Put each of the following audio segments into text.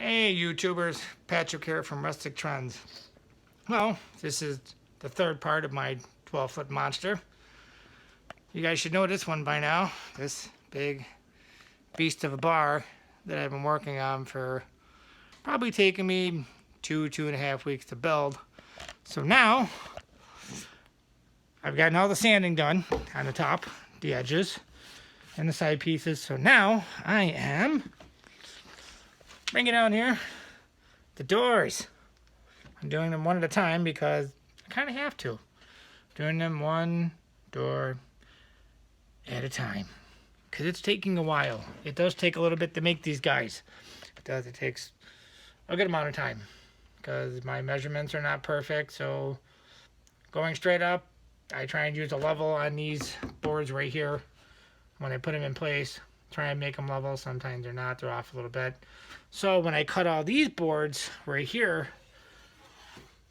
Hey YouTubers, Patrick here from Rustic Trends. Well, this is the third part of my 12-foot monster. You guys should know this one by now. This big beast of a bar that I've been working on for probably taking me 2.5 weeks to build. So now, I've gotten all the sanding done on the top, the edges, and the side pieces. So now, I am bringing down here the doors. I'm doing them one at a time because I kind of have to. Doing them one door at a time. Because it's taking a while. It does take a little bit to make these guys. It does. It takes a good amount of time. Because my measurements are not perfect. So going straight up, I try and use a level on these boards right here. When I put them in place, try and make them level. Sometimes they're not. They're off a little bit. So when I cut all these boards right here,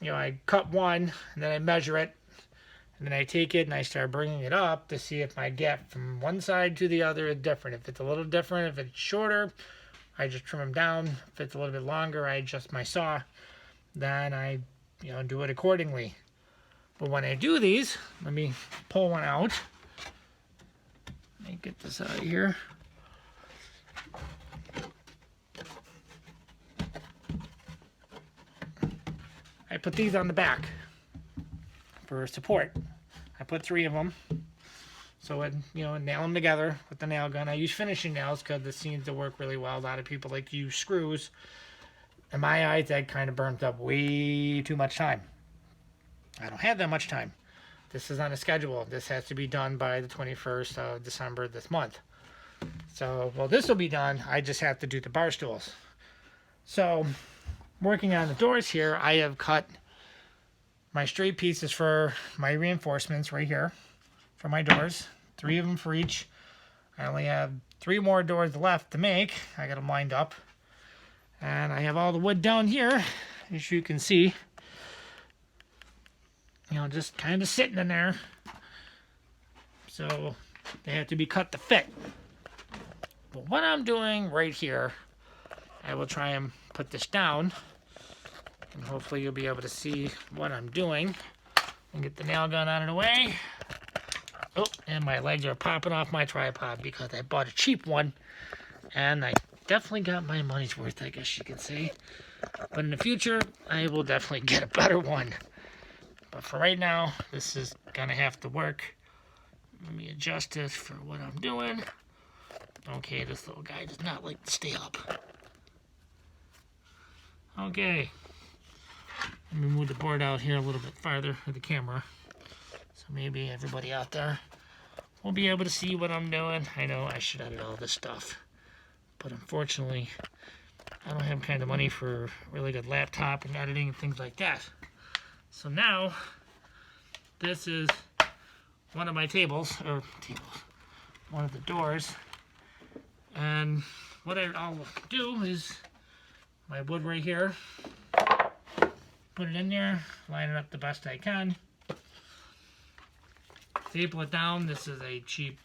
you know, I cut one and then I measure it, and then I take it and I start bringing it up to see if my gap from one side to the other is different. If it's a little different, if it's shorter, I just trim them down. If it's a little bit longer, I adjust my saw. Then I, do it accordingly. But when I do these, let me pull one out. Let me get this out of here. I put these on the back for support. I put 3 of them. So it, nail them together with the nail gun. I use finishing nails because this seems to work really well. A lot of people like to use screws. In my eyes, that kind of burns up way too much time. I don't have that much time. This is on a schedule. This has to be done by the 21st of December this month. So, well, this will be done. I just have to do the bar stools. So, working on the doors here, I have cut my straight pieces for my reinforcements right here for my doors. 3 of them for each. I only have 3 more doors left to make. I got them lined up. And I have all the wood down here, as you can see. Just kind of sitting in there. So they have to be cut to fit. But what I'm doing right here, I will try and put this down. And hopefully you'll be able to see what I'm doing. And get the nail gun out of the way. Oh, and my legs are popping off my tripod because I bought a cheap one. And I definitely got my money's worth, I guess you could say. But in the future, I will definitely get a better one. But for right now, this is going to have to work. Let me adjust this for what I'm doing. Okay, this little guy does not like to stay up. Okay. Let me move the board out here a little bit farther with the camera. So maybe everybody out there will be able to see what I'm doing. I know I should edit all this stuff. But unfortunately, I don't have kind of money for a really good laptop and editing and things like that. So now, this is one of my one of the doors. And what I'll do is my wood right here, put it in there, line it up the best I can, staple it down. This is a cheap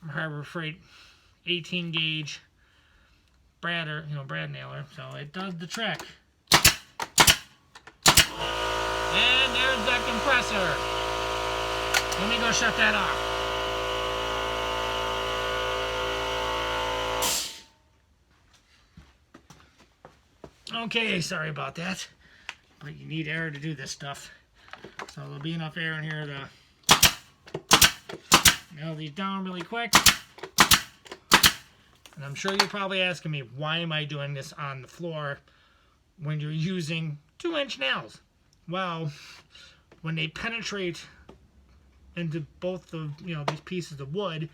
Harbor Freight 18 gauge brad nailer, so it does the trick. And there's that compressor. Let me go shut that off. Okay, sorry about that. But you need air to do this stuff. So there'll be enough air in here to nail these down really quick. And I'm sure you're probably asking me, why am I doing this on the floor when you're using 2-inch nails? Well, when they penetrate into both of these pieces of wood,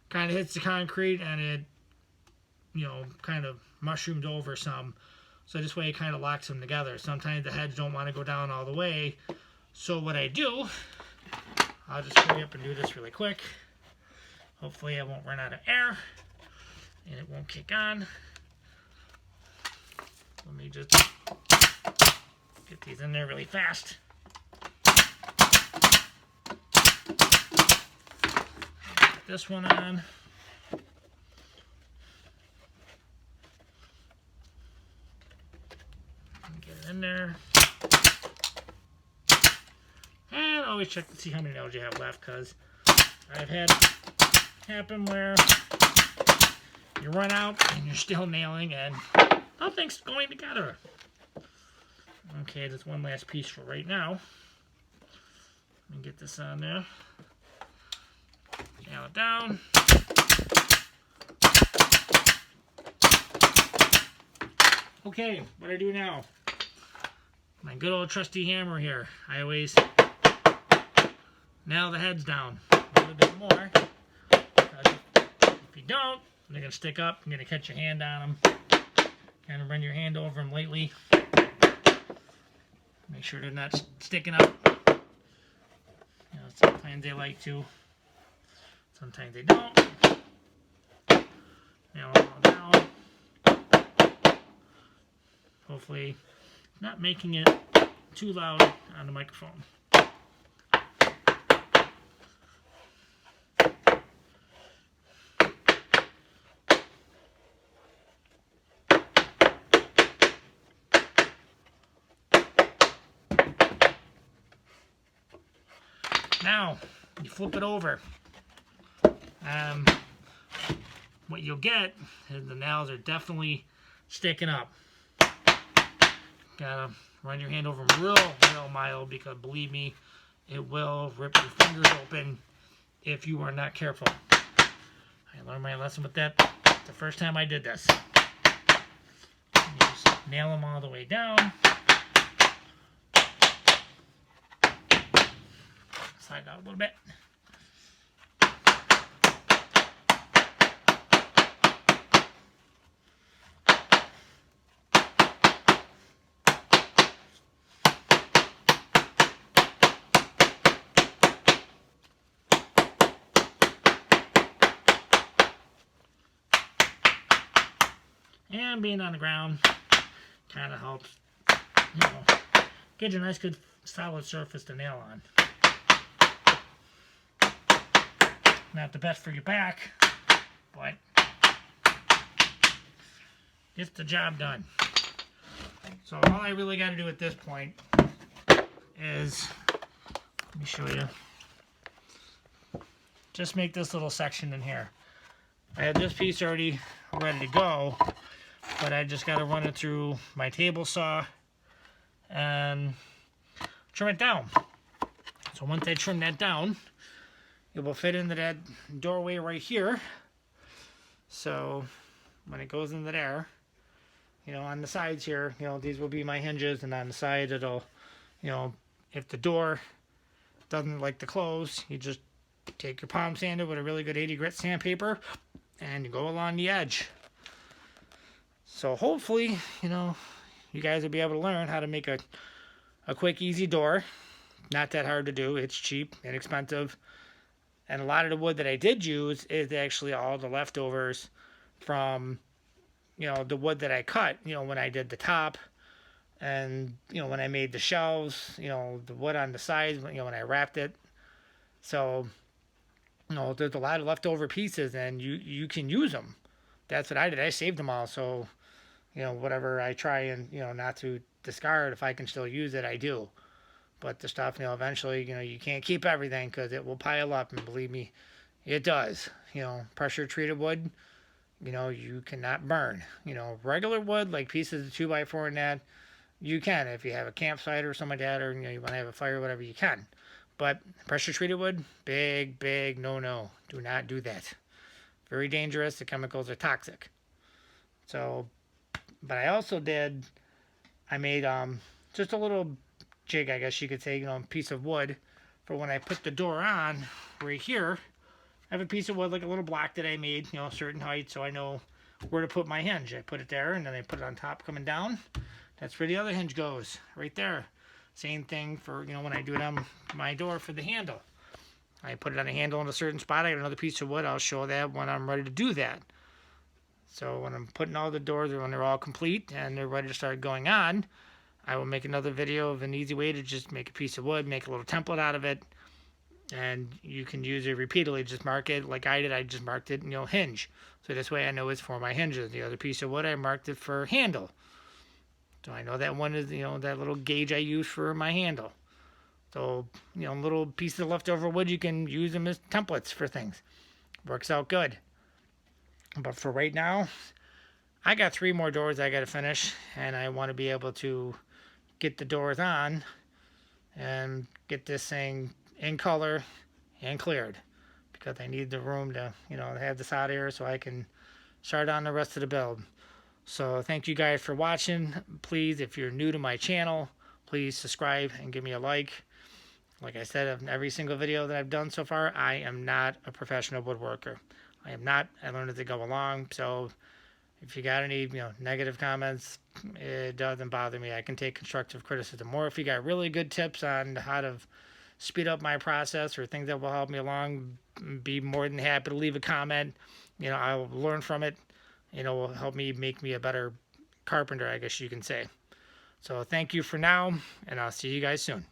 kind of hits the concrete and it kind of mushrooms over some. So this way it kind of locks them together. Sometimes the heads don't want to go down all the way. So what I do, I'll just hurry up and do this really quick. Hopefully I won't run out of air and it won't kick on. Let me just get these in there really fast. Get this one on. Get it in there. And always check to see how many nails you have left, because I've had it happen where you run out and you're still nailing and nothing's going together. Okay, there's one last piece for right now. Let me get this on there. Nail it down. Okay, what do I do now? My good old trusty hammer here. I always nail the heads down a little bit more. If you don't, they're going to stick up. You're going to catch your hand on them. Kind of run your hand over them lightly. Make sure they're not sticking up. You know, sometimes they like to. Sometimes they don't. Nail them all down. Hopefully not making it too loud on the microphone. Now, you flip it over. What you'll get is the nails are definitely sticking up. Gotta run your hand over them real mild, because believe me, it will rip your fingers open if you are not careful. I learned my lesson with that the first time I did this. You just nail them all the way down. Slide out a little bit. And being on the ground kind of helps, you know, get you a nice, good, solid surface to nail on. Not the best for your back, but gets the job done. So all I really got to do at this point is, let me show you, just make this little section in here. I had this piece already ready to go, but I just got to run it through my table saw and trim it down. So once I trim that down, it will fit into that doorway right here. So when it goes into there, you know, on the sides here, you know, these will be my hinges, and on the side it'll, you know, if the door doesn't like to close, you just take your palm sander with a really good 80 grit sandpaper and you go along the edge. So hopefully, you know, you guys will be able to learn how to make a quick, easy door. Not that hard to do. It's cheap, inexpensive. And a lot of the wood that I did use is actually all the leftovers from, you know, the wood that I cut, you know, when I did the top, and, you know, when I made the shelves, you know, the wood on the sides, you know, when I wrapped it. So, you know, there's a lot of leftover pieces, and you can use them. That's what I did. I saved them all. So, you know, whatever I try and, you know, not to discard, if I can still use it, I do. But the stuff, you know, eventually, you know, you can't keep everything because it will pile up, and believe me, it does. You know, pressure treated wood, you know, you cannot burn. You know, regular wood, like pieces of 2x4 and that, you can. If you have a campsite or something like that, or, you know, you want to have a fire or whatever, you can. But pressure treated wood, big no. Do not do that. Very dangerous. The chemicals are toxic. So, but I also did, I made just a little jig, I guess you could say, you know, piece of wood for when I put the door on right here. I have a piece of wood, like a little block that I made, you know, a certain height, so I know where to put my hinge. I put it there, and then I put it on top coming down. That's where the other hinge goes, right there. Same thing for, you know, when I do it on my door for the handle. I put it on a handle in a certain spot. I got another piece of wood. I'll show that when I'm ready to do that. So when I'm putting all the doors, when they're all complete and they're ready to start going on, I will make another video of an easy way to just make a piece of wood, make a little template out of it, and you can use it repeatedly. Just mark it like I did. I just marked it, you know, hinge. So this way I know it's for my hinges. The other piece of wood, I marked it for handle. So I know that one is, that little gauge I use for my handle. So, little pieces of leftover wood, you can use them as templates for things. Works out good. But for right now, I got 3 more doors I got to finish, and I want to be able to get the doors on and get this thing in color and cleared, because I need the room to, have this out here so I can start on the rest of the build. So thank you guys for watching. Please, if you're new to my channel, please subscribe and give me a like. Like I said, of every single video that I've done so far, I am not a professional woodworker. I am not. I learned as I go along. So if you got any, negative comments, it doesn't bother me. I can take constructive criticism. Or if you got really good tips on how to speed up my process or things that will help me along, be more than happy to leave a comment. I will learn from it. Will help me make me a better carpenter, I guess you can say. So thank you for now, and I'll see you guys soon.